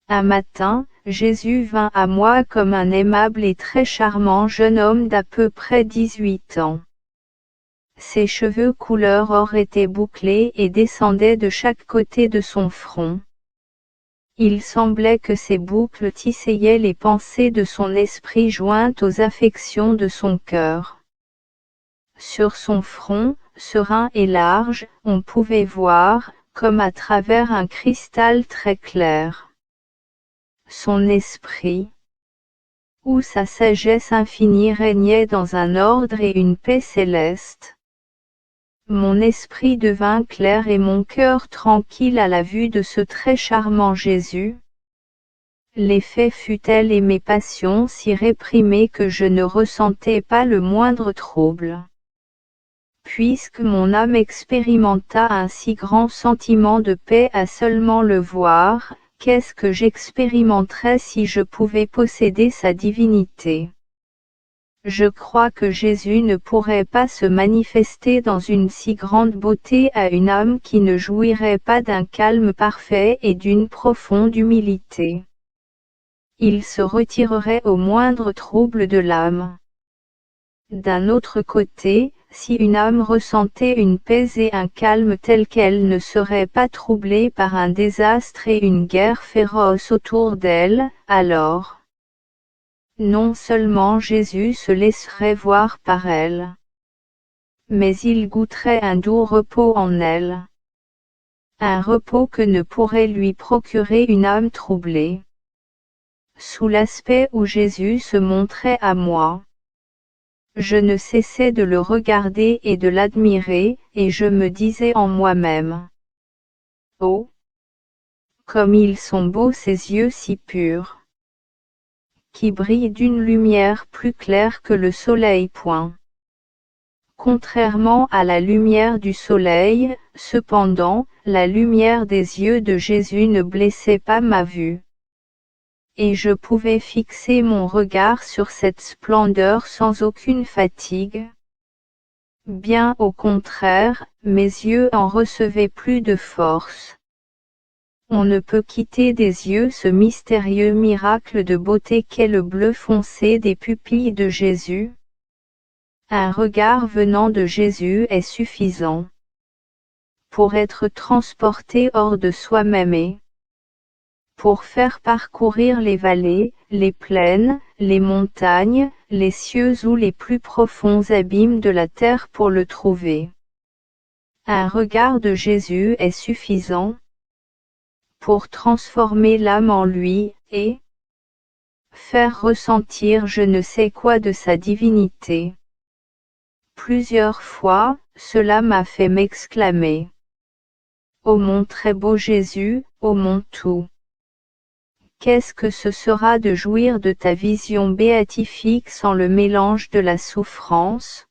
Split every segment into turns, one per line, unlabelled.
Un matin, Jésus vint à moi comme un aimable et très charmant jeune homme d'à peu près 18 ans. Ses cheveux couleur or étaient bouclés et descendaient de chaque côté de son front. Il semblait que ces boucles tissaient les pensées de son esprit jointes aux affections de son cœur. Sur son front, serein et large, on pouvait voir, comme à travers un cristal très clair, son esprit, où sa sagesse infinie régnait dans un ordre et une paix céleste. Mon esprit devint clair et mon cœur tranquille à la vue de ce très charmant Jésus. L'effet fut tel et mes passions si réprimées que je ne ressentais pas le moindre trouble. Puisque mon âme expérimenta un si grand sentiment de paix à seulement le voir, qu'est-ce que j'expérimenterais si je pouvais posséder sa divinité? Je crois que Jésus ne pourrait pas se manifester dans une si grande beauté à une âme qui ne jouirait pas d'un calme parfait et d'une profonde humilité. Il se retirerait au moindre trouble de l'âme. D'un autre côté, si une âme ressentait une paix et un calme tels qu'elle ne serait pas troublée par un désastre et une guerre féroce autour d'elle, alors, non seulement Jésus se laisserait voir par elle, mais il goûterait un doux repos en elle. Un repos que ne pourrait lui procurer une âme troublée. Sous l'aspect où Jésus se montrait à moi, je ne cessais de le regarder et de l'admirer, et je me disais en moi-même: oh, comme ils sont beaux ces yeux si purs, qui brillent d'une lumière plus claire que le soleil point. Contrairement à la lumière du soleil, cependant, la lumière des yeux de Jésus ne blessait pas ma vue. Et je pouvais fixer mon regard sur cette splendeur sans aucune fatigue. Bien au contraire, mes yeux en recevaient plus de force. On ne peut quitter des yeux ce mystérieux miracle de beauté qu'est le bleu foncé des pupilles de Jésus. Un regard venant de Jésus est suffisant pour être transporté hors de soi-même et pour faire parcourir les vallées, les plaines, les montagnes, les cieux ou les plus profonds abîmes de la terre pour le trouver. Un regard de Jésus est suffisant pour transformer l'âme en lui, et faire ressentir je ne sais quoi de sa divinité. Plusieurs fois, cela m'a fait m'exclamer: ô mon très beau Jésus, ô mon tout! Qu'est-ce que ce sera de jouir de ta vision béatifique sans le mélange de la souffrance?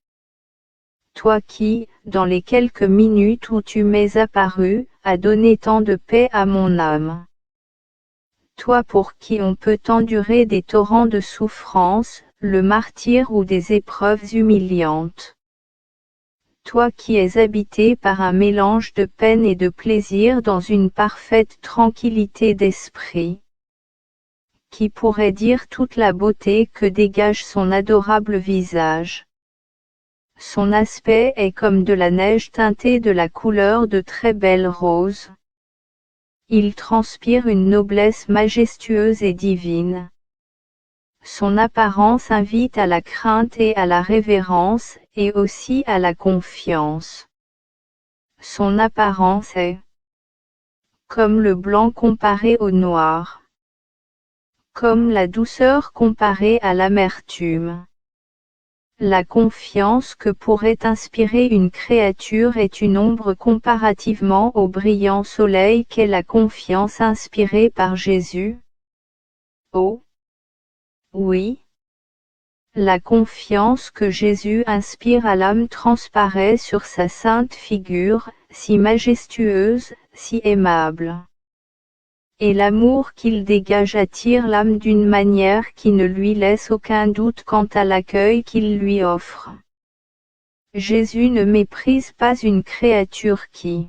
Toi qui, dans les quelques minutes où tu m'es apparu, as donné tant de paix à mon âme. Toi pour qui on peut endurer des torrents de souffrance, le martyre ou des épreuves humiliantes. Toi qui es habité par un mélange de peine et de plaisir dans une parfaite tranquillité d'esprit. Qui pourrait dire toute la beauté que dégage son adorable visage. Son aspect est comme de la neige teintée de la couleur de très belles roses. Il transpire une noblesse majestueuse et divine. Son apparence invite à la crainte et à la révérence, et aussi à la confiance. Son apparence est comme le blanc comparé au noir. Comme la douceur comparée à l'amertume. La confiance que pourrait inspirer une créature est une ombre comparativement au brillant soleil qu'est la confiance inspirée par Jésus. Oh! Oui! La confiance que Jésus inspire à l'âme transparaît sur sa sainte figure, si majestueuse, si aimable. Et l'amour qu'il dégage attire l'âme d'une manière qui ne lui laisse aucun doute quant à l'accueil qu'il lui offre. Jésus ne méprise pas une créature qui,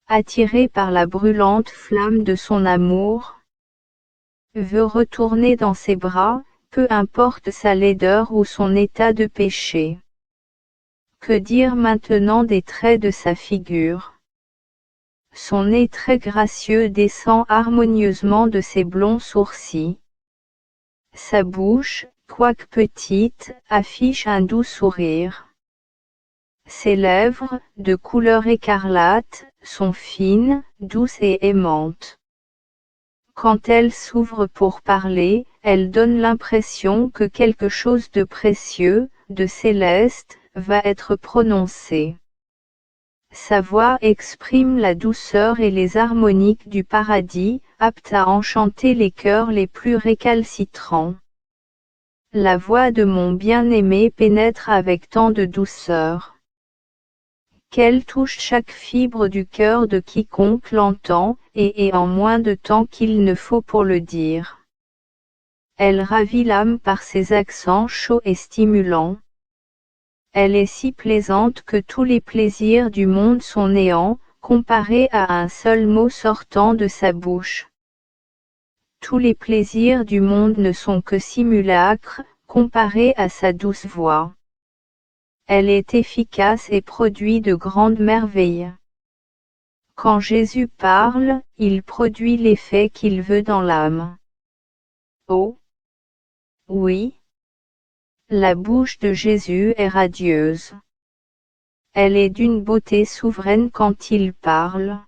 attirée par la brûlante flamme de son amour, veut retourner dans ses bras, peu importe sa laideur ou son état de péché. Que dire maintenant des traits de sa figure? Son nez très gracieux descend harmonieusement de ses blonds sourcils. Sa bouche, quoique petite, affiche un doux sourire. Ses lèvres, de couleur écarlate, sont fines, douces et aimantes. Quand elle s'ouvre pour parler, elle donne l'impression que quelque chose de précieux, de céleste, va être prononcé. Sa voix exprime la douceur et les harmoniques du paradis, apte à enchanter les cœurs les plus récalcitrants. La voix de mon bien-aimé pénètre avec tant de douceur qu'elle touche chaque fibre du cœur de quiconque l'entend, et en moins de temps qu'il ne faut pour le dire. Elle ravit l'âme par ses accents chauds et stimulants. Elle est si plaisante que tous les plaisirs du monde sont néants, comparés à un seul mot sortant de sa bouche. Tous les plaisirs du monde ne sont que simulacres, comparés à sa douce voix. Elle est efficace et produit de grandes merveilles. Quand Jésus parle, il produit l'effet qu'il veut dans l'âme. Oh! Oui! La bouche de Jésus est radieuse. Elle est d'une beauté souveraine quand il parle.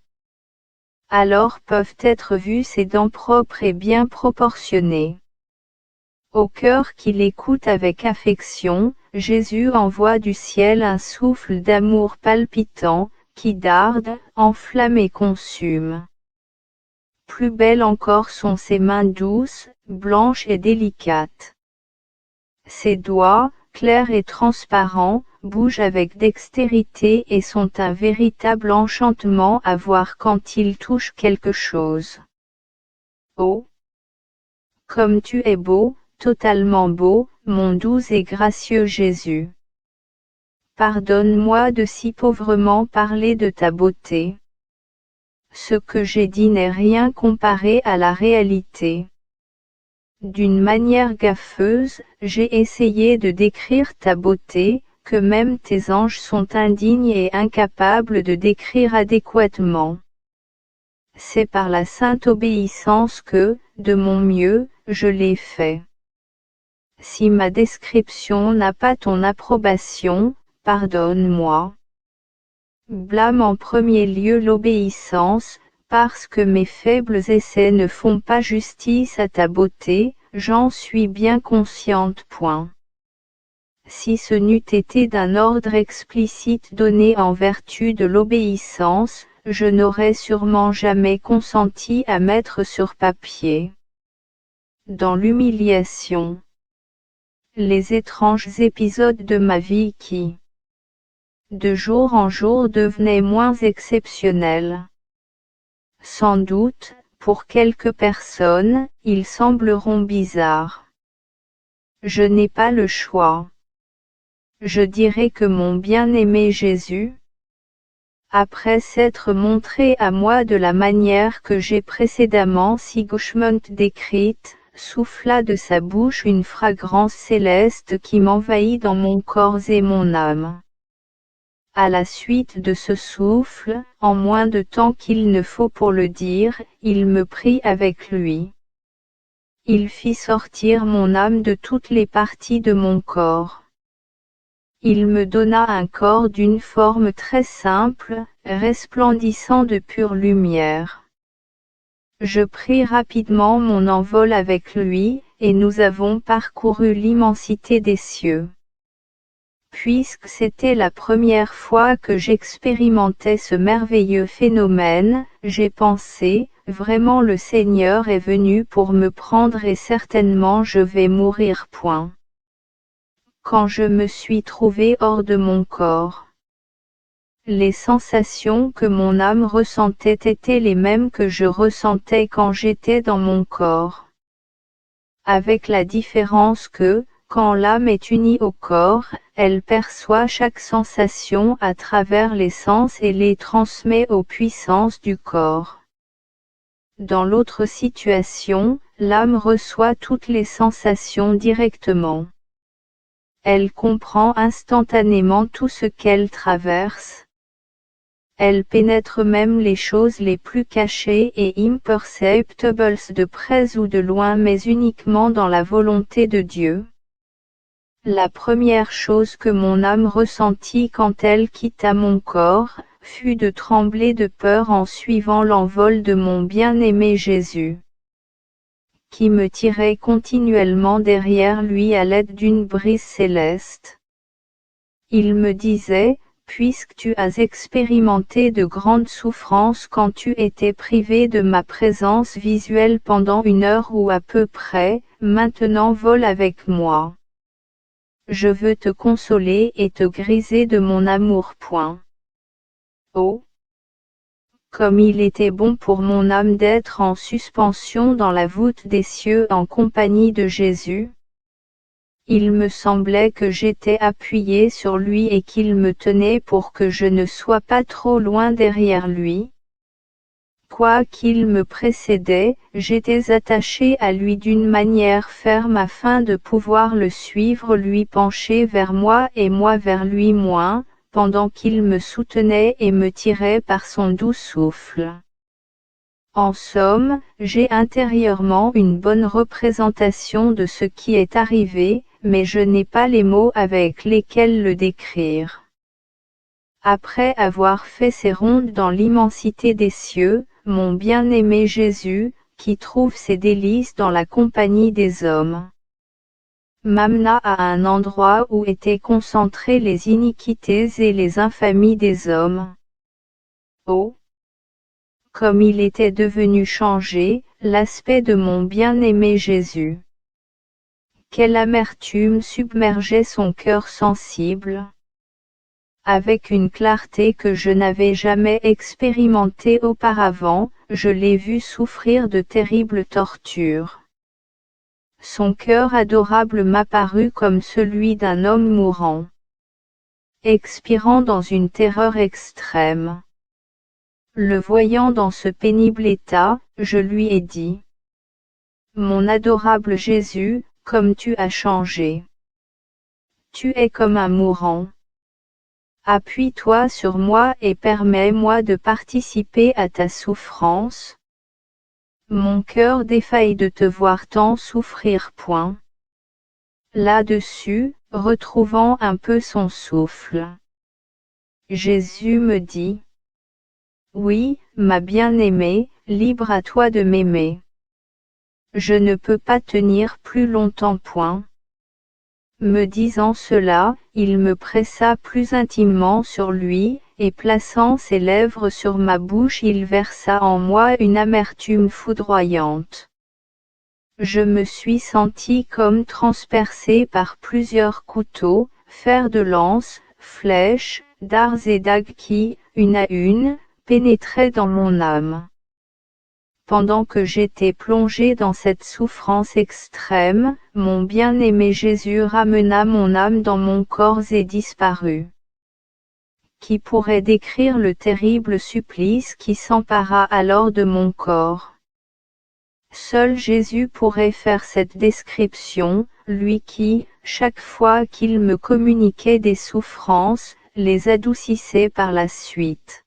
Alors peuvent être vues ses dents propres et bien proportionnées. Au cœur qui l'écoute avec affection, Jésus envoie du ciel un souffle d'amour palpitant, qui darde, enflamme et consume. Plus belles encore sont ses mains douces, blanches et délicates. Ses doigts, clairs et transparents, bougent avec dextérité et sont un véritable enchantement à voir quand il touche quelque chose. Oh! Comme tu es beau, totalement beau, mon doux et gracieux Jésus. Pardonne-moi de si pauvrement parler de ta beauté. Ce que j'ai dit n'est rien comparé à la réalité. D'une manière gaffeuse, j'ai essayé de décrire ta beauté, que même tes anges sont indignes et incapables de décrire adéquatement. C'est par la sainte obéissance que, de mon mieux, je l'ai fait. Si ma description n'a pas ton approbation, pardonne-moi. Blâme en premier lieu l'obéissance, parce que mes faibles essais ne font pas justice à ta beauté, j'en suis bien consciente. Si ce n'eût été d'un ordre explicite donné en vertu de l'obéissance, je n'aurais sûrement jamais consenti à mettre sur papier. Dans l'humiliation. Les étranges épisodes de ma vie qui, de jour en jour, devenaient moins exceptionnels. Sans doute, pour quelques personnes, ils sembleront bizarres. Je n'ai pas le choix. Je dirais que mon bien-aimé Jésus, après s'être montré à moi de la manière que j'ai précédemment si gauchement décrite, souffla de sa bouche une fragrance céleste qui m'envahit dans mon corps et mon âme. À la suite de ce souffle, en moins de temps qu'il ne faut pour le dire, il me prit avec lui. Il fit sortir mon âme de toutes les parties de mon corps. Il me donna un corps d'une forme très simple, resplendissant de pure lumière. Je pris rapidement mon envol avec lui, et nous avons parcouru l'immensité des cieux. Puisque c'était la première fois que j'expérimentais ce merveilleux phénomène, j'ai pensé, vraiment le Seigneur est venu pour me prendre et certainement je vais mourir. Quand je me suis trouvé hors de mon corps, les sensations que mon âme ressentait étaient les mêmes que je ressentais quand j'étais dans mon corps. Avec la différence que, quand l'âme est unie au corps, elle perçoit chaque sensation à travers les sens et les transmet aux puissances du corps. dans l'autre situation, l'âme reçoit toutes les sensations directement. Elle comprend instantanément tout ce qu'elle traverse. Elle pénètre même les choses les plus cachées et imperceptibles de près ou de loin, mais uniquement dans la volonté de Dieu. La première chose que mon âme ressentit quand elle quitta mon corps, fut de trembler de peur en suivant l'envol de mon bien-aimé Jésus, qui me tirait continuellement derrière lui à l'aide d'une brise céleste. Il me disait, puisque tu as expérimenté de grandes souffrances quand tu étais privé de ma présence visuelle pendant 1 heure ou à peu près, maintenant vole avec moi. Je veux te consoler et te griser de mon amour. Oh! Comme il était bon pour mon âme d'être en suspension dans la voûte des cieux en compagnie de Jésus. Il me semblait que j'étais appuyé sur lui et qu'il me tenait pour que je ne sois pas trop loin derrière lui. Quoiqu'il me précédait, j'étais attaché à lui d'une manière ferme afin de pouvoir le suivre, lui penché vers moi et moi vers lui moins, pendant qu'il me soutenait et me tirait par son doux souffle. En somme, j'ai intérieurement une bonne représentation de ce qui est arrivé, mais je n'ai pas les mots avec lesquels le décrire. Après avoir fait ses rondes dans l'immensité des cieux, mon bien-aimé Jésus, qui trouve ses délices dans la compagnie des hommes, m'amena à un endroit où étaient concentrées les iniquités et les infamies des hommes. Oh! Comme il était devenu changé, l'aspect de mon bien-aimé Jésus. Quelle amertume submergeait son cœur sensible. Avec une clarté que je n'avais jamais expérimentée auparavant, je l'ai vu souffrir de terribles tortures. Son cœur adorable m'apparut comme celui d'un homme mourant, expirant dans une terreur extrême. Le voyant dans ce pénible état, je lui ai dit: Mon adorable Jésus, comme tu as changé. Tu es comme un mourant. Appuie-toi sur moi et permets-moi de participer à ta souffrance. Mon cœur défaille de te voir tant souffrir. Là-dessus, retrouvant un peu son souffle, Jésus me dit: Oui, ma bien-aimée, libre à toi de m'aimer. Je ne peux pas tenir plus longtemps. Me disant cela, il me pressa plus intimement sur lui, et plaçant ses lèvres sur ma bouche, il versa en moi une amertume foudroyante. Je me suis senti comme transpercé par plusieurs couteaux, fers de lance, flèches, dards et dagues qui, une à une, pénétraient dans mon âme. Pendant que j'étais plongé dans cette souffrance extrême, mon bien-aimé Jésus ramena mon âme dans mon corps et disparut. Qui pourrait décrire le terrible supplice qui s'empara alors de mon corps? Seul Jésus pourrait faire cette description, lui qui, chaque fois qu'il me communiquait des souffrances, les adoucissait par la suite.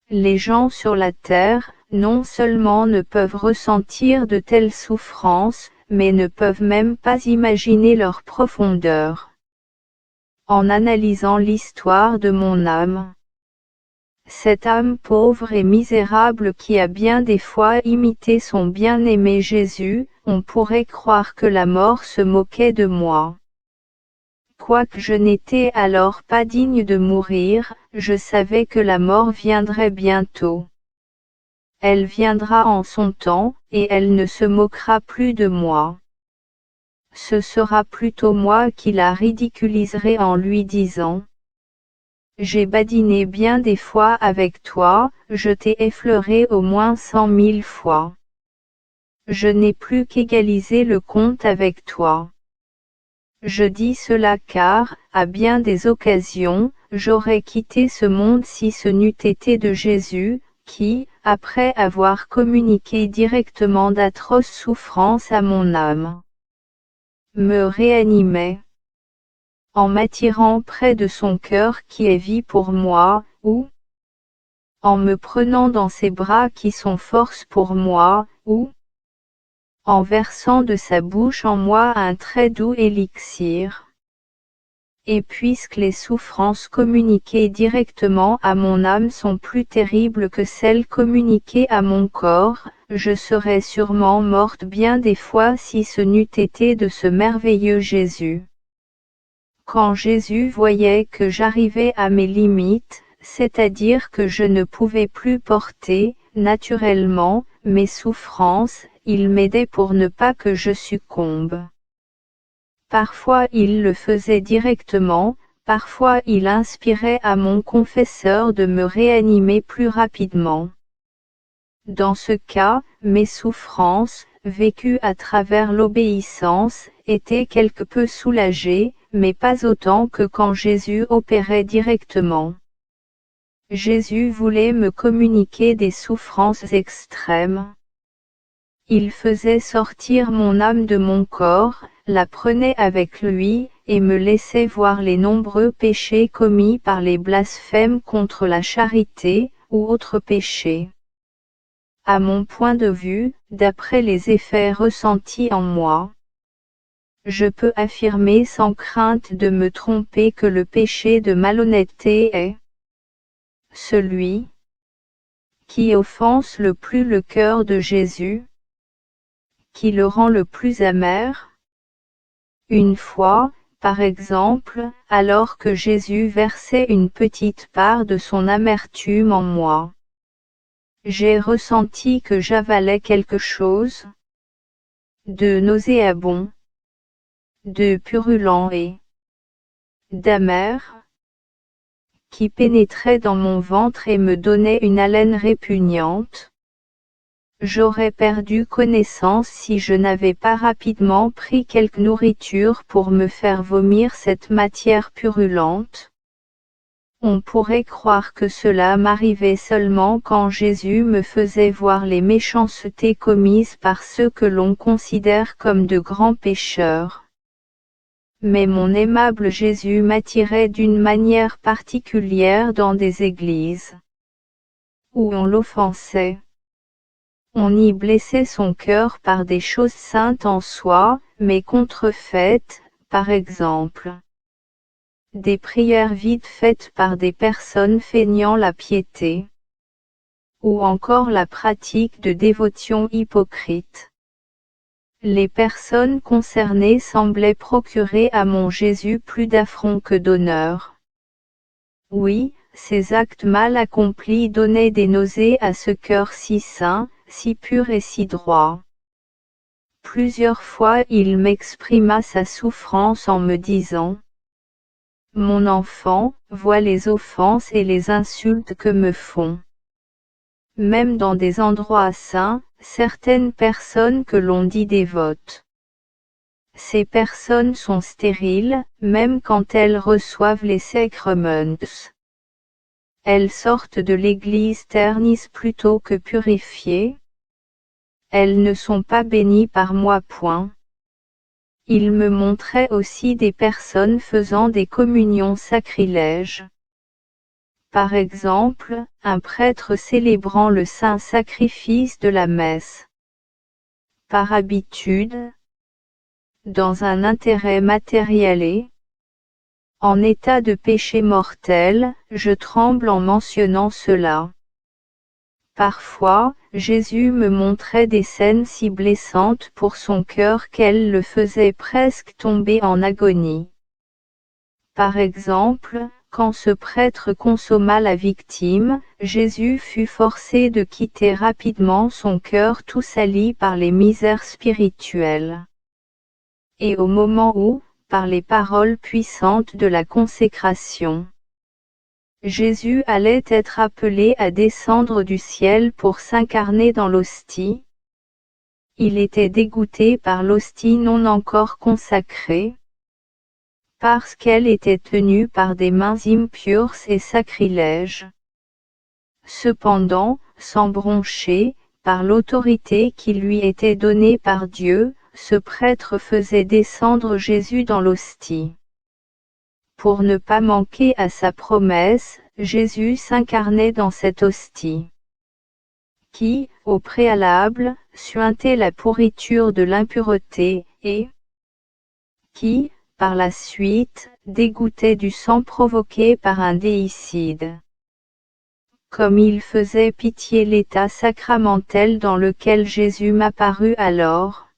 Les gens sur la terre, non seulement ne peuvent ressentir de telles souffrances, mais ne peuvent même pas imaginer leur profondeur. En analysant l'histoire de mon âme, cette âme pauvre et misérable qui a bien des fois imité son bien-aimé Jésus, on pourrait croire que la mort se moquait de moi. Quoique je n'étais alors pas digne de mourir, je savais que la mort viendrait bientôt. Elle viendra en son temps, et elle ne se moquera plus de moi. Ce sera plutôt moi qui la ridiculiserai en lui disant: J'ai badiné bien des fois avec toi, je t'ai effleuré au moins 100 000 fois. Je n'ai plus qu'égalisé le compte avec toi. Je dis cela car, à bien des occasions, j'aurais quitté ce monde si ce n'eût été de Jésus, qui, après avoir communiqué directement d'atroces souffrances à mon âme, me réanimait, en m'attirant près de son cœur qui est vie pour moi, ou en me prenant dans ses bras qui sont force pour moi, ou en versant de sa bouche en moi un très doux élixir. Et puisque les souffrances communiquées directement à mon âme sont plus terribles que celles communiquées à mon corps, je serais sûrement morte bien des fois si ce n'eût été de ce merveilleux Jésus. Quand Jésus voyait que j'arrivais à mes limites, c'est-à-dire que je ne pouvais plus porter, naturellement, mes souffrances, il m'aidait pour ne pas que je succombe. Parfois il le faisait directement, parfois il inspirait à mon confesseur de me réanimer plus rapidement. Dans ce cas, mes souffrances, vécues à travers l'obéissance, étaient quelque peu soulagées, mais pas autant que quand Jésus opérait directement. Jésus voulait me communiquer des souffrances extrêmes. Il faisait sortir mon âme de mon corps, la prenait avec lui, et me laissait voir les nombreux péchés commis par les blasphèmes contre la charité, ou autres péchés. À mon point de vue, d'après les effets ressentis en moi, je peux affirmer sans crainte de me tromper que le péché de malhonnêteté est celui qui offense le plus le cœur de Jésus, qui le rend le plus amer. Une fois, par exemple, alors que Jésus versait une petite part de son amertume en moi, j'ai ressenti que j'avalais quelque chose de nauséabond, de purulent et d'amer, qui pénétrait dans mon ventre et me donnait une haleine répugnante. J'aurais perdu connaissance si je n'avais pas rapidement pris quelque nourriture pour me faire vomir cette matière purulente. On pourrait croire que cela m'arrivait seulement quand Jésus me faisait voir les méchancetés commises par ceux que l'on considère comme de grands pécheurs. Mais mon aimable Jésus m'attirait d'une manière particulière dans des églises où on l'offensait. On y blessait son cœur par des choses saintes en soi, mais contrefaites, par exemple. Des prières vides faites par des personnes feignant la piété. Ou encore la pratique de dévotions hypocrites. Les personnes concernées semblaient procurer à mon Jésus plus d'affront que d'honneur. Oui, ces actes mal accomplis donnaient des nausées à ce cœur si saint, si pur et si droit. Plusieurs fois il m'exprima sa souffrance en me disant : « Mon enfant, vois les offenses et les insultes que me font. » Même dans des endroits saints, certaines personnes que l'on dit dévotes. Ces personnes sont stériles, même quand elles reçoivent les sacrements. Elles sortent de l'Église ternies plutôt que purifiées. Elles ne sont pas bénies par moi. Il me montrait aussi des personnes faisant des communions sacrilèges. Par exemple, un prêtre célébrant le saint sacrifice de la messe. Par habitude, dans un intérêt matériel et en état de péché mortel, je tremble en mentionnant cela. Parfois, Jésus me montrait des scènes si blessantes pour son cœur qu'elles le faisaient presque tomber en agonie. Par exemple, quand ce prêtre consomma la victime, Jésus fut forcé de quitter rapidement son cœur tout sali par les misères spirituelles. Et au moment où, par les paroles puissantes de la consécration, Jésus allait être appelé à descendre du ciel pour s'incarner dans l'hostie, il était dégoûté par l'hostie non encore consacrée, parce qu'elle était tenue par des mains impures et sacrilèges. Cependant, sans broncher, par l'autorité qui lui était donnée par Dieu, ce prêtre faisait descendre Jésus dans l'hostie. Pour ne pas manquer à sa promesse, Jésus s'incarnait dans cette hostie, qui, au préalable, suintait la pourriture de l'impureté, et qui, par la suite, dégoûtait du sang provoqué par un déicide. Comme il faisait pitié l'état sacramentel dans lequel Jésus m'apparut alors,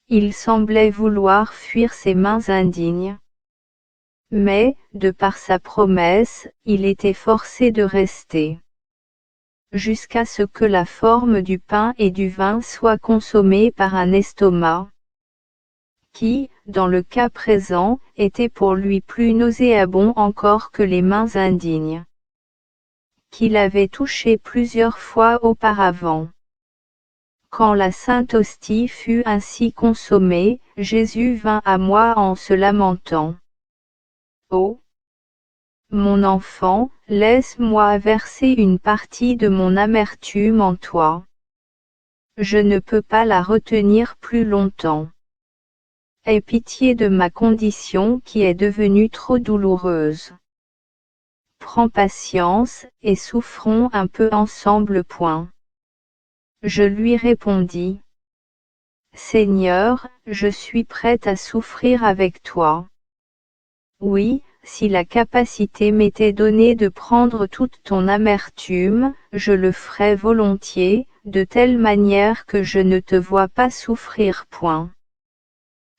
il semblait vouloir fuir ses mains indignes. Mais, de par sa promesse, il était forcé de rester. Jusqu'à ce que la forme du pain et du vin soit consommée par un estomac, qui, dans le cas présent, était pour lui plus nauséabond encore que les mains indignes, qu'il avait touchées plusieurs fois auparavant. Quand la sainte hostie fut ainsi consommée, Jésus vint à moi en se lamentant. Oh! Mon enfant, laisse-moi verser une partie de mon amertume en toi. Je ne peux pas la retenir plus longtemps. Aie pitié de ma condition qui est devenue trop douloureuse. Prends patience, et souffrons un peu ensemble. Je lui répondis. Seigneur, je suis prête à souffrir avec toi. Oui, si la capacité m'était donnée de prendre toute ton amertume, je le ferais volontiers, de telle manière que je ne te vois pas souffrir.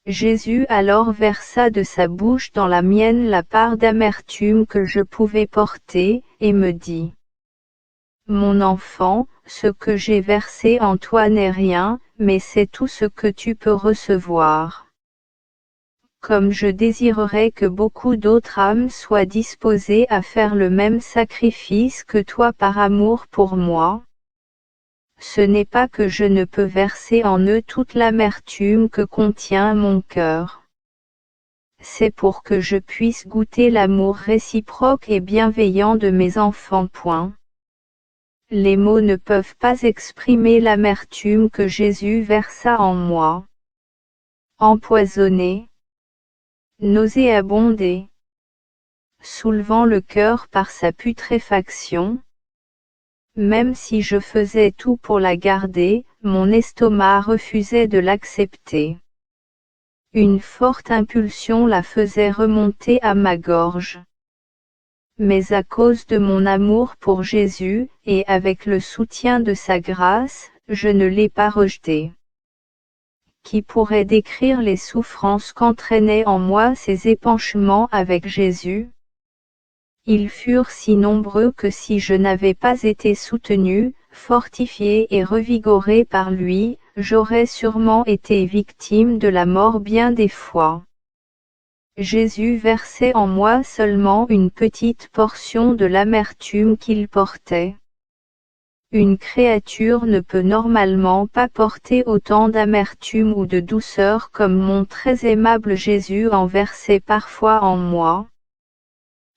Jésus alors versa de sa bouche dans la mienne la part d'amertume que je pouvais porter, et me dit. Mon enfant, ce que j'ai versé en toi n'est rien, mais c'est tout ce que tu peux recevoir. Comme je désirerais que beaucoup d'autres âmes soient disposées à faire le même sacrifice que toi par amour pour moi. Ce n'est pas que je ne peux verser en eux toute l'amertume que contient mon cœur. C'est pour que je puisse goûter l'amour réciproque et bienveillant de mes enfants. Les mots ne peuvent pas exprimer l'amertume que Jésus versa en moi. Empoisonné, nauséabondé, soulevant le cœur par sa putréfaction. Même si je faisais tout pour la garder, mon estomac refusait de l'accepter. Une forte impulsion la faisait remonter à ma gorge. Mais à cause de mon amour pour Jésus, et avec le soutien de sa grâce, je ne l'ai pas rejeté. Qui pourrait décrire les souffrances qu'entraînaient en moi ces épanchements avec Jésus? Ils furent si nombreux que si je n'avais pas été soutenu, fortifié et revigoré par lui, j'aurais sûrement été victime de la mort bien des fois. Jésus versait en moi seulement une petite portion de l'amertume qu'il portait. Une créature ne peut normalement pas porter autant d'amertume ou de douceur comme mon très aimable Jésus en versait parfois en moi.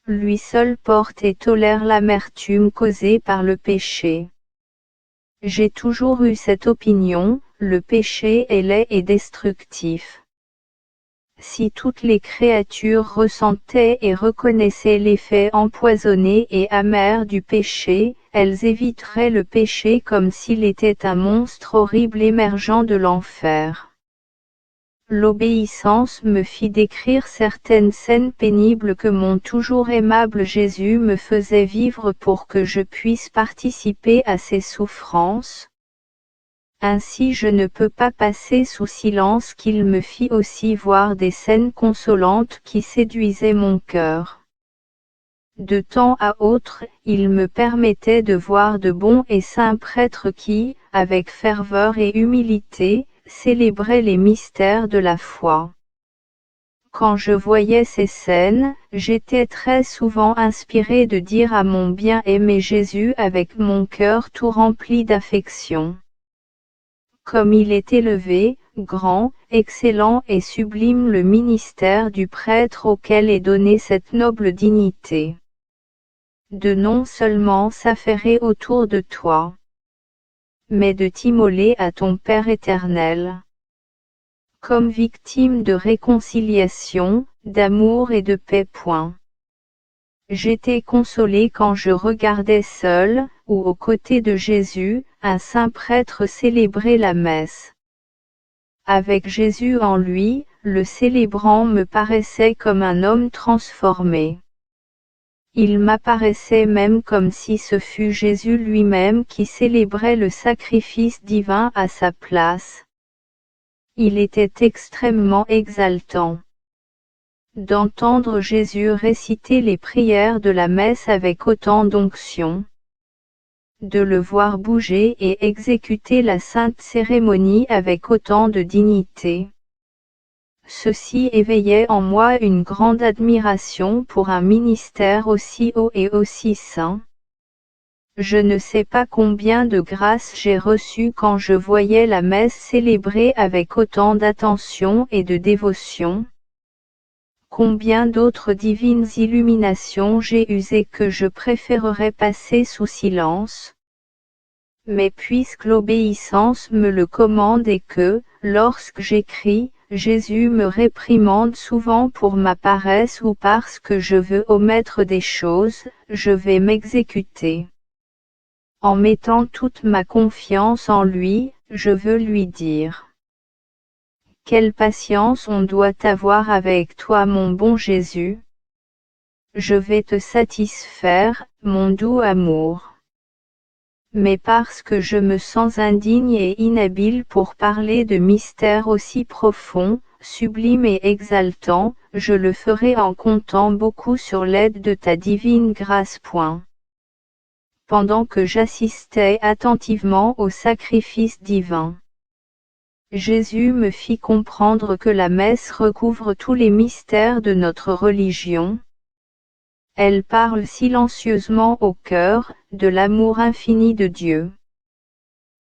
Lui seul porte et tolère l'amertume causée par le péché. J'ai toujours eu cette opinion, le péché est laid et destructif. Si toutes les créatures ressentaient et reconnaissaient l'effet empoisonné et amer du péché, elles éviteraient le péché comme s'il était un monstre horrible émergeant de l'enfer. L'obéissance me fit décrire certaines scènes pénibles que mon toujours aimable Jésus me faisait vivre pour que je puisse participer à ses souffrances. Ainsi je ne peux pas passer sous silence qu'il me fit aussi voir des scènes consolantes qui séduisaient mon cœur. De temps à autre, il me permettait de voir de bons et saints prêtres qui, avec ferveur et humilité, célébraient les mystères de la foi. Quand je voyais ces scènes, j'étais très souvent inspiré de dire à mon bien-aimé Jésus avec mon cœur tout rempli d'affection. Comme il est élevé, grand, excellent et sublime le ministère du prêtre auquel est donnée cette noble dignité. de non seulement s'affairer autour de toi, mais de t'immoler à ton Père éternel, comme victime de réconciliation, d'amour et de paix. J'étais consolé quand je regardais seul, ou aux côtés de Jésus, un saint prêtre célébrer la messe. Avec Jésus en lui, le célébrant me paraissait comme un homme transformé. Il m'apparaissait même comme si ce fût Jésus lui-même qui célébrait le sacrifice divin à sa place. Il était extrêmement exaltant d'entendre Jésus réciter les prières de la messe avec autant d'onction, de le voir bouger et exécuter la sainte cérémonie avec autant de dignité. Ceci éveillait en moi une grande admiration pour un ministère aussi haut et aussi saint. Je ne sais pas combien de grâces j'ai reçues quand je voyais la messe célébrée avec autant d'attention et de dévotion. Combien d'autres divines illuminations j'ai usées que je préférerais passer sous silence. Mais puisque l'obéissance me le commande et que, lorsque j'écris, Jésus me réprimande souvent pour ma paresse ou parce que je veux omettre des choses, je vais m'exécuter. En mettant toute ma confiance en lui, je veux lui dire: quelle patience on doit avoir avec toi, mon bon Jésus. Je vais te satisfaire, mon doux amour. Mais parce que je me sens indigne et inhabile pour parler de mystères aussi profonds, sublimes et exaltants, je le ferai en comptant beaucoup sur l'aide de ta divine grâce. Pendant que j'assistais attentivement au sacrifice divin, Jésus me fit comprendre que la messe recouvre tous les mystères de notre religion. Elle parle silencieusement au cœur, de l'amour infini de Dieu.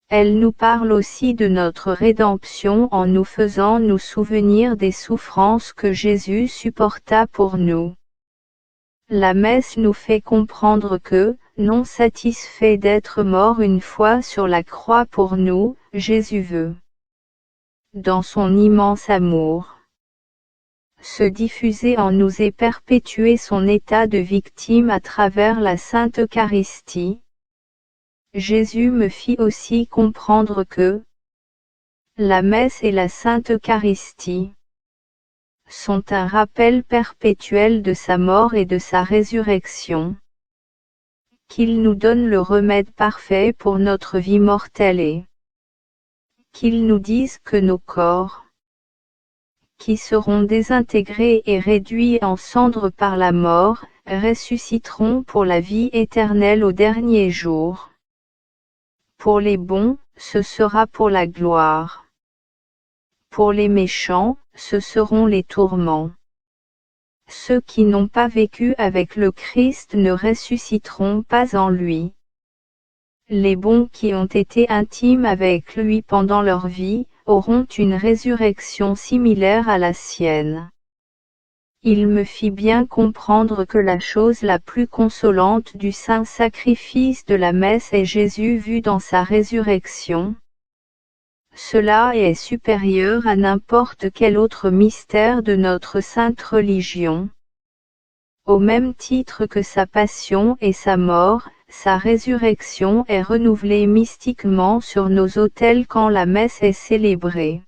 Elle nous parle aussi de notre rédemption en nous faisant nous souvenir des souffrances que Jésus supporta pour nous. La messe nous fait comprendre que, non satisfait d'être mort une fois sur la croix pour nous, Jésus veut, dans son immense amour, se diffuser en nous et perpétuer son état de victime à travers la Sainte Eucharistie. Jésus me fit aussi comprendre que la messe et la Sainte Eucharistie sont un rappel perpétuel de sa mort et de sa résurrection, qu'il nous donne le remède parfait pour notre vie mortelle et qu'ils nous disent que nos corps, qui seront désintégrés et réduits en cendres par la mort, ressusciteront pour la vie éternelle au dernier jour. Pour les bons, ce sera pour la gloire. Pour les méchants, ce seront les tourments. Ceux qui n'ont pas vécu avec le Christ ne ressusciteront pas en lui. Les bons qui ont été intimes avec lui pendant leur vie, auront une résurrection similaire à la sienne. Il me fit bien comprendre que la chose la plus consolante du saint sacrifice de la messe est Jésus vu dans sa résurrection. Cela est supérieur à n'importe quel autre mystère de notre sainte religion. Au même titre que sa passion et sa mort, sa résurrection est renouvelée mystiquement sur nos autels quand la messe est célébrée.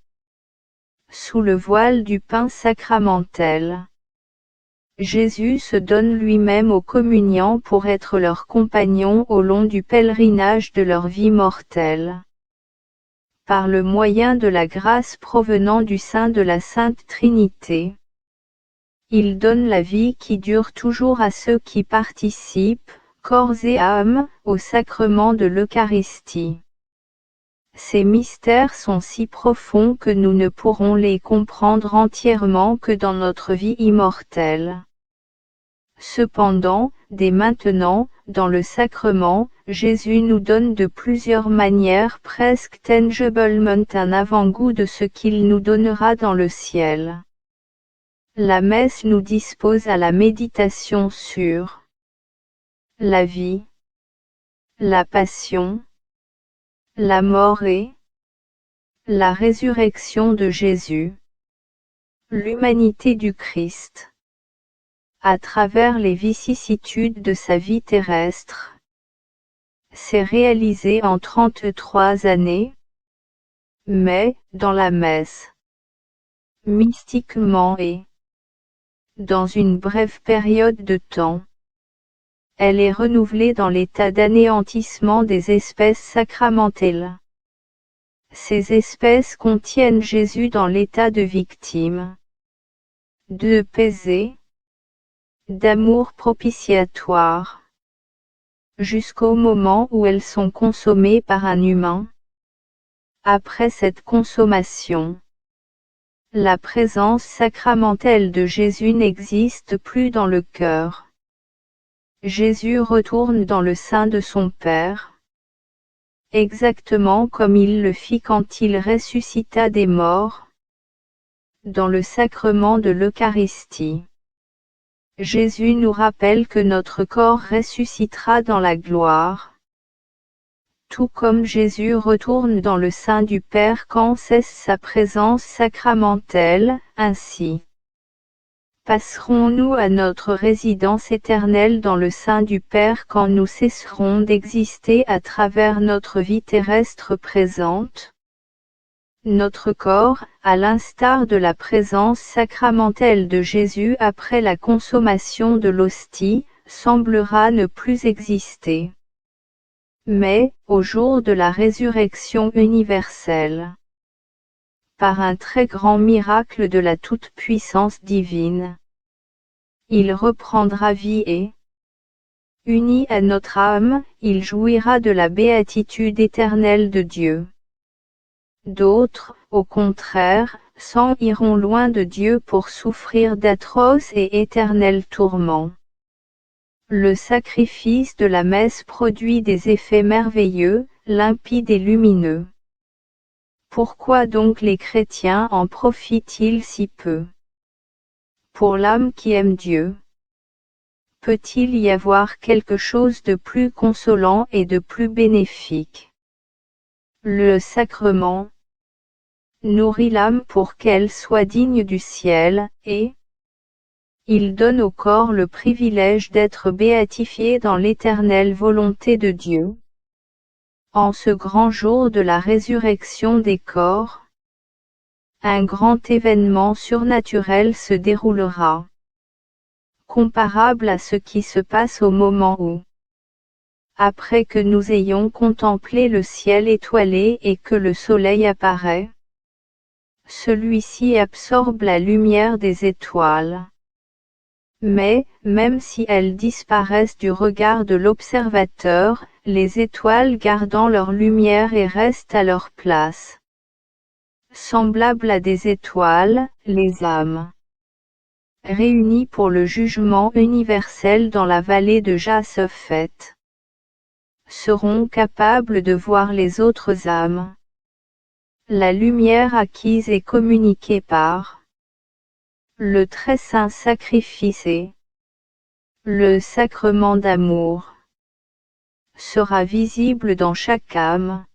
Sous le voile du pain sacramentel, Jésus se donne lui-même aux communiants pour être leur compagnon au long du pèlerinage de leur vie mortelle. Par le moyen de la grâce provenant du sein de la Sainte Trinité, il donne la vie qui dure toujours à ceux qui participent, corps et âme, au sacrement de l'Eucharistie. Ces mystères sont si profonds que nous ne pourrons les comprendre entièrement que dans notre vie immortelle. Cependant, dès maintenant, dans le sacrement, Jésus nous donne de plusieurs manières presque tangiblement un avant-goût de ce qu'il nous donnera dans le ciel. La messe nous dispose à la méditation sur la vie, la passion, la mort et la résurrection de Jésus. L'humanité du Christ. À travers les vicissitudes de sa vie terrestre, s'est réalisée en 33 années, mais, dans la messe, mystiquement et dans une brève période de temps, elle est renouvelée dans l'état d'anéantissement des espèces sacramentelles. Ces espèces contiennent Jésus dans l'état de victime, de pesée, d'amour propitiatoire, jusqu'au moment où elles sont consommées par un humain. Après cette consommation, la présence sacramentelle de Jésus n'existe plus dans le cœur. Jésus retourne dans le sein de son Père, exactement comme il le fit quand il ressuscita des morts, dans le sacrement de l'Eucharistie. Jésus nous rappelle que notre corps ressuscitera dans la gloire, tout comme Jésus retourne dans le sein du Père quand cesse sa présence sacramentelle, ainsi passerons-nous à notre résidence éternelle dans le sein du Père quand nous cesserons d'exister à travers notre vie terrestre présente. Notre corps, à l'instar de la présence sacramentelle de Jésus après la consommation de l'hostie, semblera ne plus exister. Mais, au jour de la résurrection universelle, par un très grand miracle de la toute-puissance divine, il reprendra vie et, uni à notre âme, il jouira de la béatitude éternelle de Dieu. D'autres, au contraire, s'en iront loin de Dieu pour souffrir d'atroces et éternels tourments. Le sacrifice de la messe produit des effets merveilleux, limpides et lumineux. Pourquoi donc les chrétiens en profitent-ils si peu? Pour l'âme qui aime Dieu, peut-il y avoir quelque chose de plus consolant et de plus bénéfique? Le sacrement nourrit l'âme pour qu'elle soit digne du ciel, et il donne au corps le privilège d'être béatifié dans l'éternelle volonté de Dieu. En ce grand jour de la résurrection des corps, un grand événement surnaturel se déroulera, comparable à ce qui se passe au moment où, après que nous ayons contemplé le ciel étoilé et que le soleil apparaît, celui-ci absorbe la lumière des étoiles. Mais, même si elles disparaissent du regard de l'observateur, les étoiles gardant leur lumière et restent à leur place. Semblables à des étoiles, les âmes, réunies pour le jugement universel dans la vallée de Jasophet, seront capables de voir les autres âmes. La lumière acquise et communiquée par le très saint sacrifice et le sacrement d'amour sera visible dans chaque âme.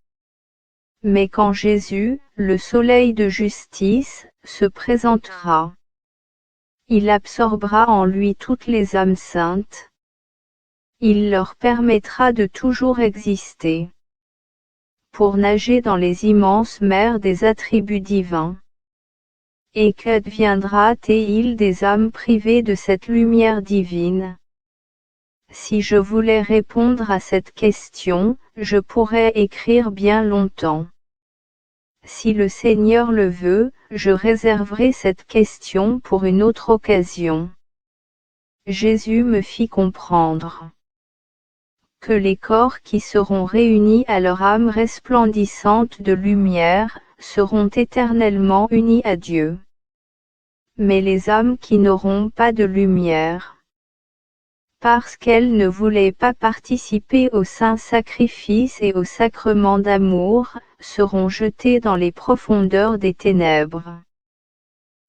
Mais quand Jésus, le soleil de justice, se présentera, il absorbera en lui toutes les âmes saintes. Il leur permettra de toujours exister, pour nager dans les immenses mers des attributs divins. Et qu'adviendra-t-il des âmes privées de cette lumière divine? Si je voulais répondre à cette question, je pourrais écrire bien longtemps. Si le Seigneur le veut, je réserverai cette question pour une autre occasion. Jésus me fit comprendre que les corps qui seront réunis à leur âme resplendissante de lumière, seront éternellement unis à Dieu. Mais les âmes qui n'auront pas de lumière, parce qu'elles ne voulaient pas participer au saint sacrifice et au sacrement d'amour, seront jetées dans les profondeurs des ténèbres.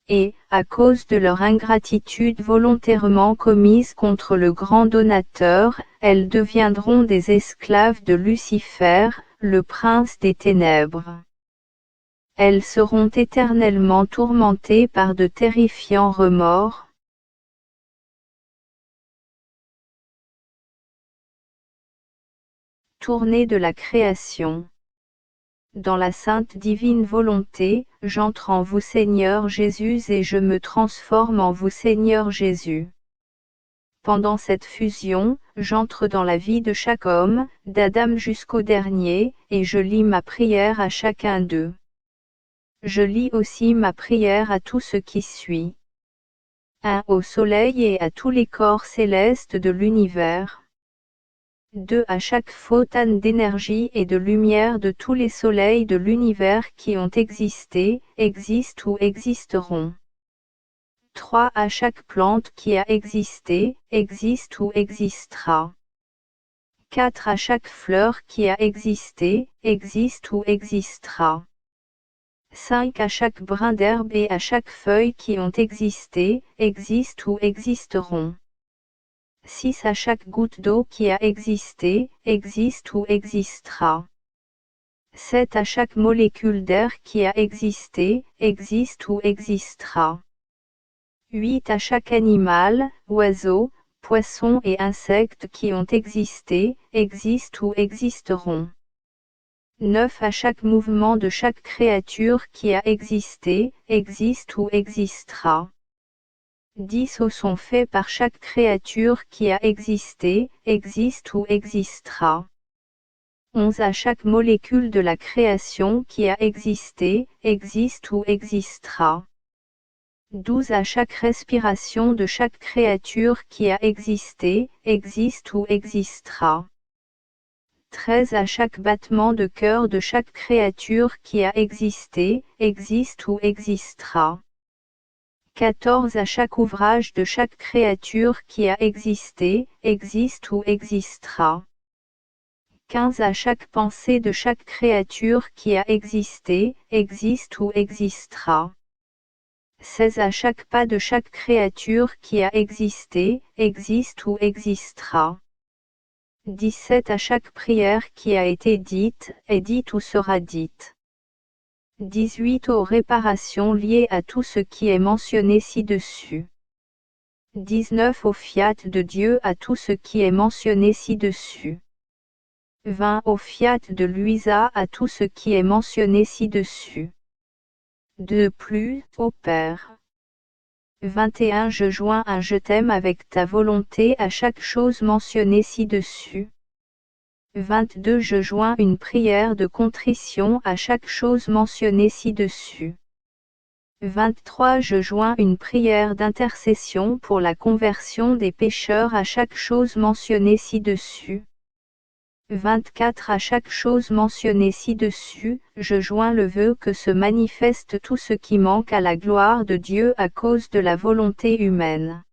et, à cause de leur ingratitude volontairement commise contre le grand donateur, elles deviendront des esclaves de Lucifer, le prince des ténèbres. Elles seront éternellement tourmentées par de terrifiants remords. Tournée de la création. Dans la sainte divine volonté, j'entre en vous Seigneur Jésus et je me transforme en vous Seigneur Jésus. Pendant cette fusion, j'entre dans la vie de chaque homme, d'Adam jusqu'au dernier, et je lis ma prière à chacun d'eux. Je lis aussi ma prière à tout ce qui suit. 1. Au soleil et à tous les corps célestes de l'univers. 2. À chaque photone d'énergie et de lumière de tous les soleils de l'univers qui ont existé, existent ou existeront. 3. À chaque plante qui a existé, existe ou existera. 4. À chaque fleur qui a existé, existe ou existera. 5. À chaque brin d'herbe et à chaque feuille qui ont existé, existent ou existeront. 6. À chaque goutte d'eau qui a existé, existe ou existera. 7. À chaque molécule d'air qui a existé, existe ou existera. 8. À chaque animal, oiseau, poisson et insecte qui ont existé, existent ou existeront. 9. À chaque mouvement de chaque créature qui a existé, existe ou existera. 10. Au son fait par chaque créature qui a existé, existe ou existera. 11. À chaque molécule de la création qui a existé, existe ou existera. 12. À chaque respiration de chaque créature qui a existé, existe ou existera. 13. À chaque battement de cœur de chaque créature qui a existé, existe ou existera. 14. À chaque ouvrage de chaque créature qui a existé, existe ou existera. 15. À chaque pensée de chaque créature qui a existé, existe ou existera. 16. À chaque pas de chaque créature qui a existé, existe ou existera. 17. À chaque prière qui a été dite, est dite ou sera dite. 18. Aux réparations liées à tout ce qui est mentionné ci-dessus. 19. Au fiat de Dieu à tout ce qui est mentionné ci-dessus. 20. Au fiat de Luisa à tout ce qui est mentionné ci-dessus. De plus, ô Père. 21. Je joins un je t'aime avec ta volonté à chaque chose mentionnée ci-dessus. 22. Je joins une prière de contrition à chaque chose mentionnée ci-dessus. 23. Je joins une prière d'intercession pour la conversion des pécheurs à chaque chose mentionnée ci-dessus. 24. À chaque chose mentionnée ci-dessus, je joins le vœu que se manifeste tout ce qui manque à la gloire de Dieu à cause de la volonté humaine.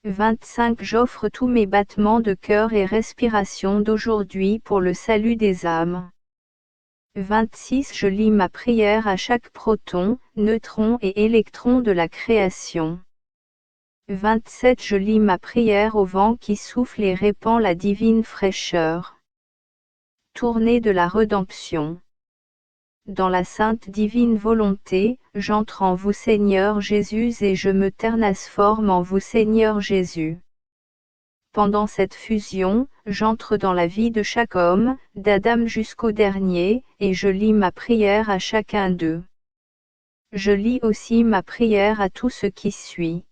25. J'offre tous mes battements de cœur et respiration d'aujourd'hui pour le salut des âmes. 26. Je lis ma prière à chaque proton, neutron et électron de la création. 27. Je lis ma prière au vent qui souffle et répand la divine fraîcheur. Tournée de la rédemption. Dans la sainte divine volonté, j'entre en vous Seigneur Jésus et je me transforme en vous Seigneur Jésus. Pendant cette fusion, j'entre dans la vie de chaque homme, d'Adam jusqu'au dernier, et je lis ma prière à chacun d'eux. Je lis aussi ma prière à tout ce qui suit.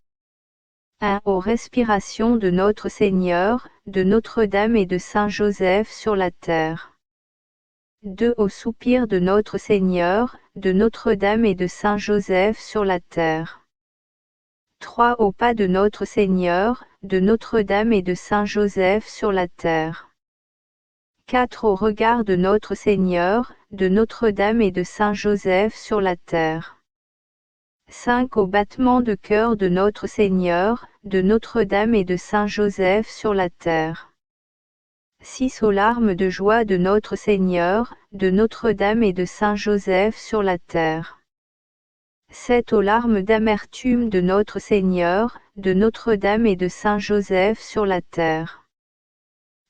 1. Aux respirations de notre Seigneur, de Notre-Dame et de Saint Joseph sur la terre. 2. Au soupir de notre Seigneur, de Notre-Dame et de Saint Joseph sur la terre. 3. Au pas de notre Seigneur, de Notre-Dame et de Saint Joseph sur la terre. 4. Au regard de notre Seigneur, de Notre-Dame et de Saint Joseph sur la terre. 5. Au battement de cœur de notre Seigneur, de Notre-Dame et de Saint Joseph sur la terre. 6. Aux larmes de joie de notre Seigneur, de Notre-Dame et de Saint Joseph sur la terre. 7 aux larmes d'amertume de notre Seigneur, de Notre-Dame et de Saint Joseph sur la terre.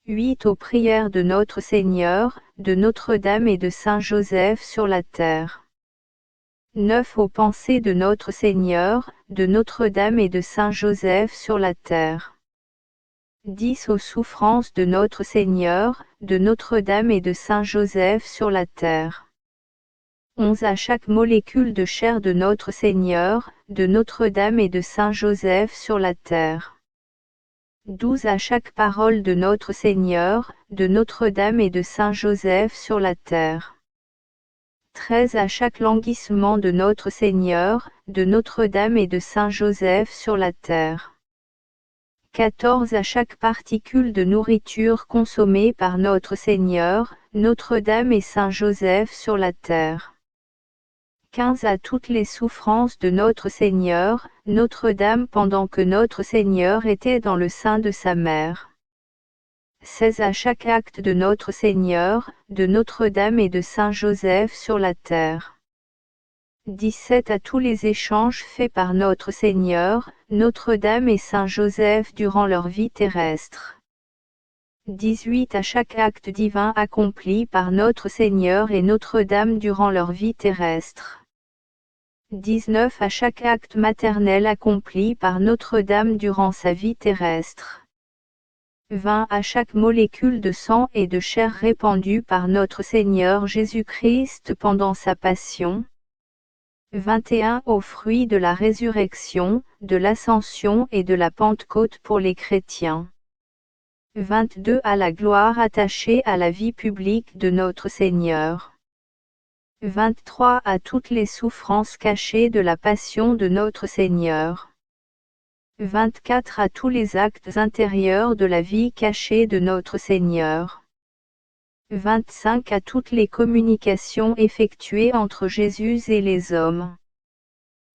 8 aux prières de notre Seigneur, de Notre-Dame et de Saint Joseph sur la terre. 9 aux pensées de notre Seigneur, de Notre-Dame et de Saint Joseph sur la terre. 10 aux souffrances de notre Seigneur, de Notre-Dame et de Saint Joseph sur la terre. 11 à chaque molécule de chair de notre Seigneur, de Notre-Dame et de Saint Joseph sur la terre. 12 à chaque parole de notre Seigneur, de Notre-Dame et de Saint Joseph sur la terre. 13 à chaque languissement de notre Seigneur, de Notre-Dame et de Saint Joseph sur la terre. 14 à chaque particule de nourriture consommée par notre Seigneur, Notre-Dame et Saint Joseph sur la terre. 15 à toutes les souffrances de notre Seigneur, Notre-Dame pendant que notre Seigneur était dans le sein de sa mère. 16 à chaque acte de notre Seigneur, de Notre-Dame et de Saint Joseph sur la terre. 17 à tous les échanges faits par notre Seigneur, Notre-Dame et Saint Joseph durant leur vie terrestre. 18 à chaque acte divin accompli par notre Seigneur et Notre-Dame durant leur vie terrestre. 19 à chaque acte maternel accompli par Notre-Dame durant sa vie terrestre. 20 à chaque molécule de sang et de chair répandue par notre Seigneur Jésus-Christ pendant sa passion. 21 aux fruits de la résurrection, de l'ascension et de la Pentecôte pour les chrétiens. 22 à la gloire attachée à la vie publique de notre Seigneur. 23 à toutes les souffrances cachées de la passion de notre Seigneur. 24 à tous les actes intérieurs de la vie cachée de notre Seigneur. 25 à toutes les communications effectuées entre Jésus et les hommes.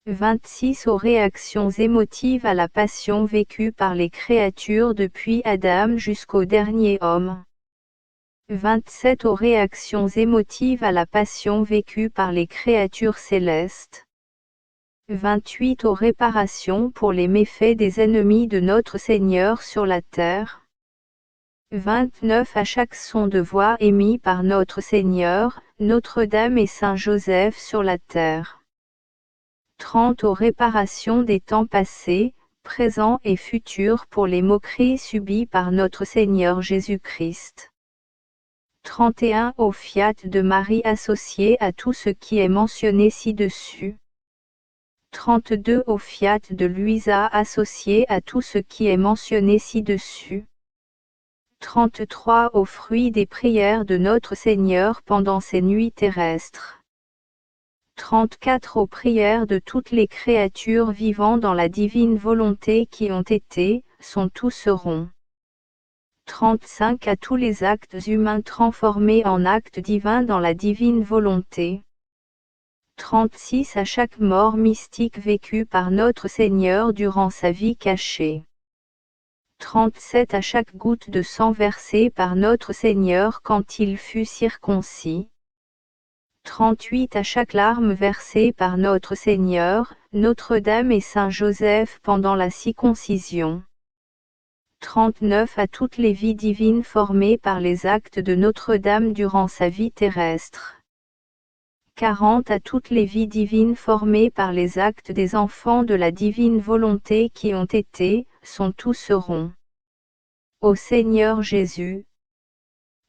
26 aux réactions émotives à la passion vécue par les créatures depuis Adam jusqu'au dernier homme. 27 aux réactions émotives à la passion vécue par les créatures célestes. 28 aux réparations pour les méfaits des ennemis de notre Seigneur sur la terre. 29 à chaque son de voix émis par notre Seigneur, Notre-Dame et Saint Joseph sur la terre. 30 aux réparations des temps passés, présents et futurs pour les moqueries subies par notre Seigneur Jésus-Christ. 31 au fiat de Marie associé à tout ce qui est mentionné ci-dessus. 32 au fiat de Louisa associé à tout ce qui est mentionné ci-dessus. 33 au fruit des prières de notre Seigneur pendant ces nuits terrestres. 34 aux prières de toutes les créatures vivant dans la divine volonté qui ont été, sont ou seront. 35 à tous les actes humains transformés en actes divins dans la divine volonté. 36 à chaque mort mystique vécue par notre Seigneur durant sa vie cachée. 37 à chaque goutte de sang versée par notre Seigneur quand il fut circoncis. 38 à chaque larme versée par notre Seigneur, Notre-Dame et Saint Joseph pendant la circoncision. 39 à toutes les vies divines formées par les actes de Notre-Dame durant sa vie terrestre. 40 à toutes les vies divines formées par les actes des enfants de la divine volonté qui ont été, sont ou seront. Ô Seigneur Jésus.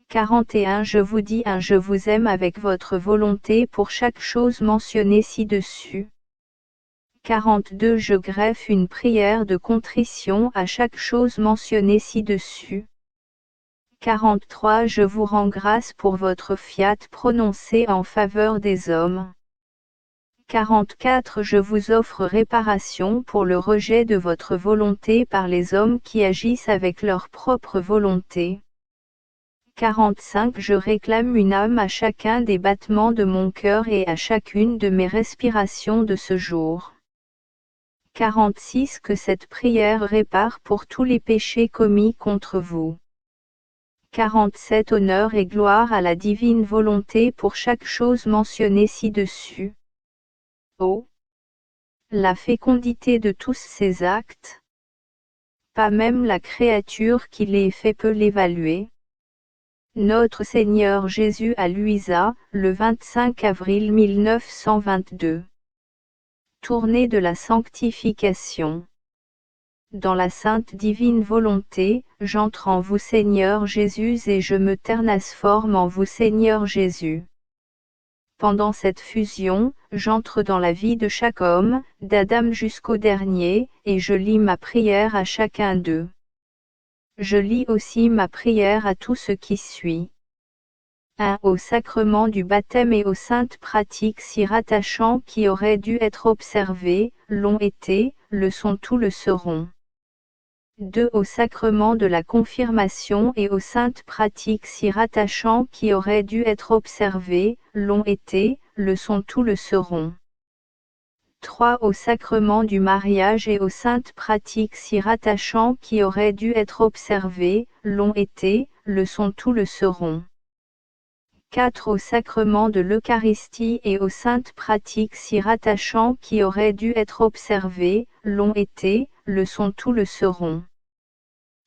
41 Je vous dis un je vous aime avec votre volonté pour chaque chose mentionnée ci-dessus. 42 Je greffe une prière de contrition à chaque chose mentionnée ci-dessus. 43 Je vous rends grâce pour votre fiat prononcé en faveur des hommes. 44 Je vous offre réparation pour le rejet de votre volonté par les hommes qui agissent avec leur propre volonté. 45 Je réclame une âme à chacun des battements de mon cœur et à chacune de mes respirations de ce jour. 46 Que cette prière répare pour tous les péchés commis contre vous. 47 Honneur et gloire à la divine volonté pour chaque chose mentionnée ci-dessus. Ô la fécondité de tous ses actes. Pas même la créature qui les fait peut l'évaluer. Notre Seigneur Jésus à Luisa, le 25 avril 1922. Tournée de la sanctification. Dans la sainte divine volonté, j'entre en vous Seigneur Jésus et je me transforme en vous Seigneur Jésus. Pendant cette fusion, j'entre dans la vie de chaque homme, d'Adam jusqu'au dernier, et je lis ma prière à chacun d'eux. Je lis aussi ma prière à tout ce qui suit. 1. Au sacrement du baptême et aux saintes pratiques s'y rattachant qui auraient dû être observées, l'ont été, le sont ou le seront. 2. Au sacrement de la confirmation et aux saintes pratiques s'y rattachant qui auraient dû être observées, l'ont été, le sont ou le seront. 3. Au sacrement du mariage et aux saintes pratiques s'y rattachant qui auraient dû être observées, l'ont été, le sont ou le seront. 4. Au sacrement de l'Eucharistie et aux saintes pratiques s'y rattachant qui auraient dû être observées, l'ont été, le sont ou le seront.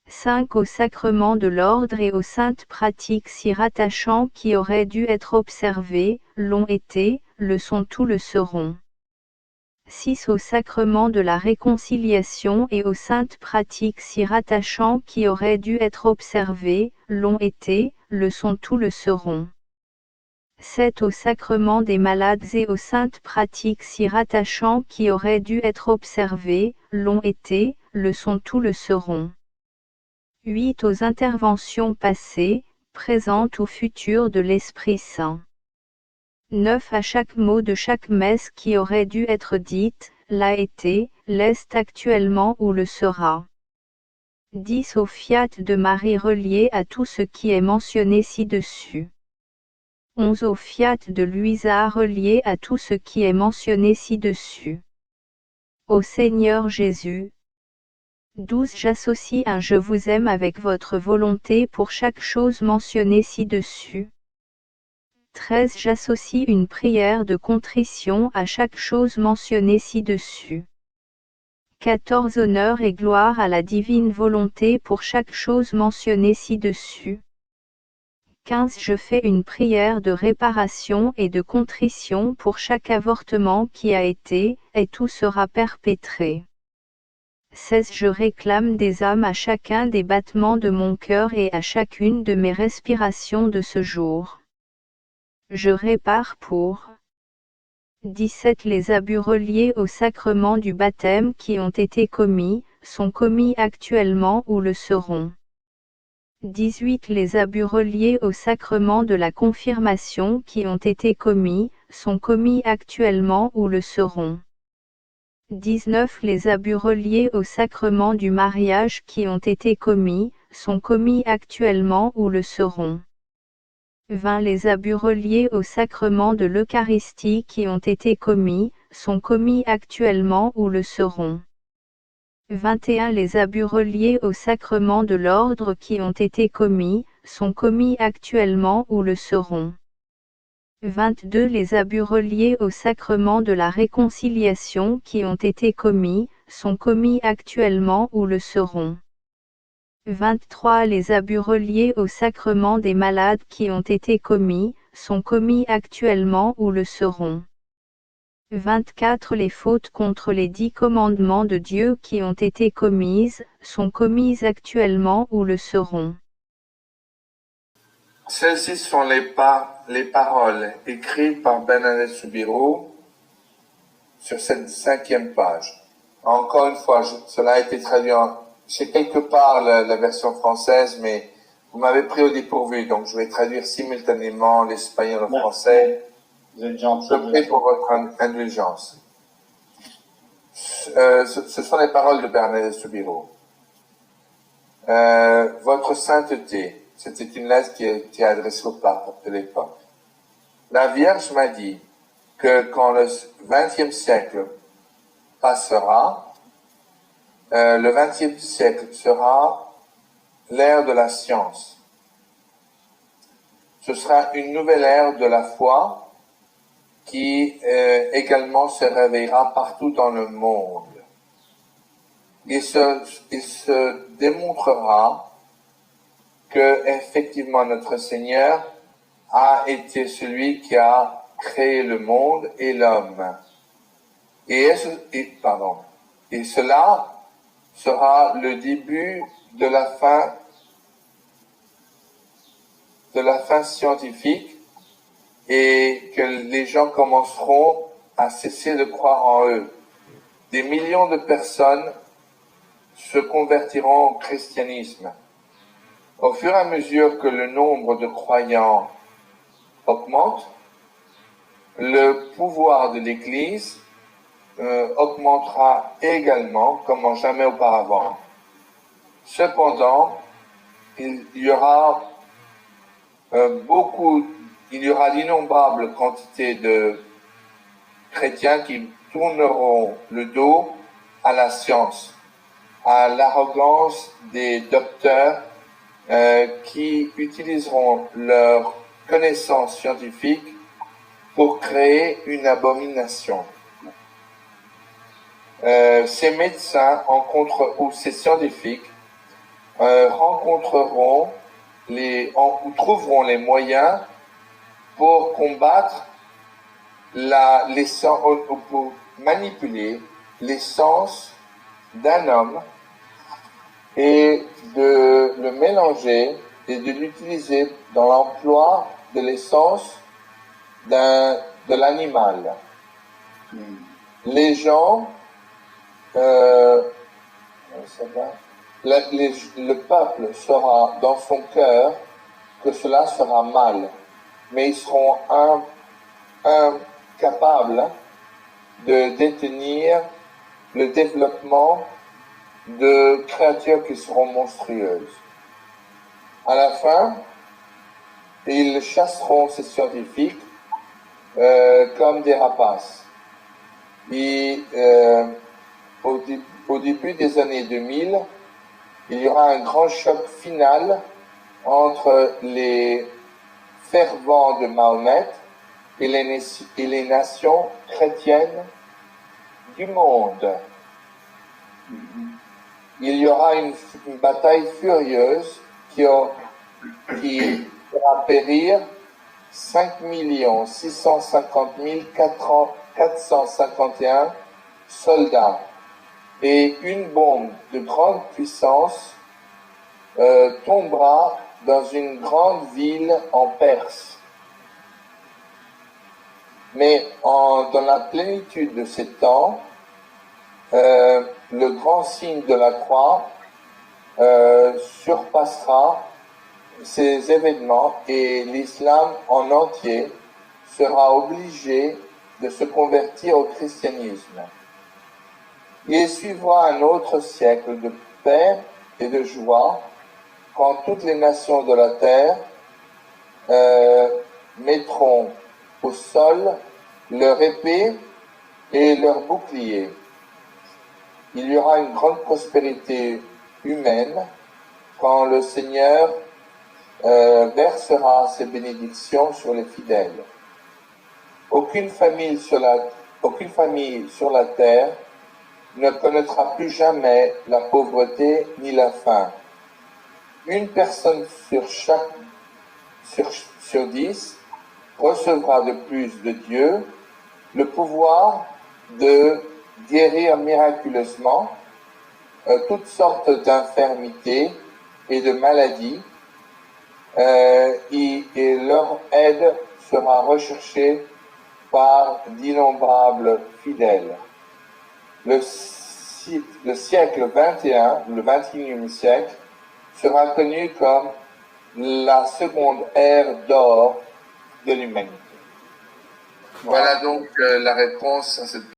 5. Au sacrement de l'ordre et aux saintes pratiques s'y rattachant qui auraient dû être observées, l'ont été, le sont ou le seront. 6. Au sacrement de la réconciliation et aux saintes pratiques s'y rattachant qui auraient dû être observées, l'ont été, le sont ou le seront. 7. Au sacrement des malades et aux saintes pratiques s'y rattachant qui auraient dû être observées, l'ont été, le sont ou le seront. 8. Aux interventions passées, présentes ou futures de l'Esprit Saint. 9. À chaque mot de chaque messe qui aurait dû être dite, l'a été, l'est actuellement ou le sera. 10. Au fiat de Marie relié à tout ce qui est mentionné ci-dessus. 11. Au fiat de Luisa relié à tout ce qui est mentionné ci-dessus. Au Seigneur Jésus. 12. J'associe un je vous aime avec votre volonté pour chaque chose mentionnée ci-dessus. 13. J'associe une prière de contrition à chaque chose mentionnée ci-dessus. 14. Honneur et gloire à la divine volonté pour chaque chose mentionnée ci-dessus. 15. Je fais une prière de réparation et de contrition pour chaque avortement qui a été, et tout sera perpétré. 16. Je réclame des âmes à chacun des battements de mon cœur et à chacune de mes respirations de ce jour. Je répare pour 17. Les abus reliés au sacrement du baptême qui ont été commis, sont commis actuellement ou le seront. 18. Les abus reliés au sacrement de la confirmation qui ont été commis, sont commis actuellement ou le seront. 19. Les abus reliés au sacrement du mariage qui ont été commis, sont commis actuellement ou le seront. 20. Les abus reliés au sacrement de l'Eucharistie qui ont été commis, sont commis actuellement ou le seront. 21. Les abus reliés au sacrement de l'ordre qui ont été commis, sont commis actuellement ou le seront. 22. Les abus reliés au sacrement de la réconciliation qui ont été commis, sont commis actuellement ou le seront. 23. Les abus reliés au sacrement des malades qui ont été commis, sont commis actuellement ou le seront. 24. Les fautes contre les 10 commandements de Dieu qui ont été commises, sont commises actuellement ou le seront.
Celles-ci sont les paroles écrites par Bernadette Soubirous sur cette 5e page. Encore une fois, cela a été traduit j'ai quelque part la version française, mais vous m'avez pris au dépourvu, donc je vais traduire simultanément l'espagnol au français.
Vous êtes gentil.
Je prie pour votre indulgence. Ce sont les paroles de Bernadette Soubirous. Votre sainteté. C'était une lettre qui était adressée au pape de l'époque. La Vierge m'a dit que quand le XXe siècle passera, le XXe siècle sera l'ère de la science. Ce sera une nouvelle ère de la foi qui également se réveillera partout dans le monde. Il se démontrera que effectivement notre Seigneur a été celui qui a créé le monde et l'homme. Et cela sera le début de la fin scientifique, et que les gens commenceront à cesser de croire en eux. Des millions de personnes se convertiront au christianisme. Au fur et à mesure que le nombre de croyants augmente, le pouvoir de l'Église augmentera également comme en jamais auparavant. Cependant, il y aura d'innombrables quantités de chrétiens qui tourneront le dos à la science, à l'arrogance des docteurs qui utiliseront leurs connaissances scientifiques pour créer une abomination. Ces médecins ou ces scientifiques trouveront les moyens pour combattre pour manipuler l'essence d'un homme et de le mélanger et de l'utiliser dans l'emploi de l'essence de l'animal. Les gens, le peuple saura dans son cœur que cela sera mal, mais ils seront incapables de détenir le développement de créatures qui seront monstrueuses. À la fin, ils chasseront ces scientifiques comme des rapaces. Et au début des années 2000, il y aura un grand choc final entre les fervents de Mahomet et les nations chrétiennes du monde. Il y aura une bataille furieuse qui fera périr 5 650 451 soldats, et une bombe de grande puissance tombera dans une grande ville en Perse. Mais dans la plénitude de ces temps, le grand signe de la croix surpassera ces événements, et l'islam en entier sera obligé de se convertir au christianisme. Il suivra un autre siècle de paix et de joie quand toutes les nations de la terre mettront au sol leur épée et leur bouclier. Il y aura une grande prospérité humaine quand le Seigneur versera ses bénédictions sur les fidèles. Aucune famille sur la terre ne connaîtra plus jamais la pauvreté ni la faim. Une personne sur 10 recevra de plus de Dieu le pouvoir de guérir miraculeusement toutes sortes d'infirmités et de maladies, et leur aide sera recherchée par d'innombrables fidèles. Le siècle 21, le 21e siècle, sera connu comme la seconde ère d'or de l'humanité. Voilà donc la réponse à cette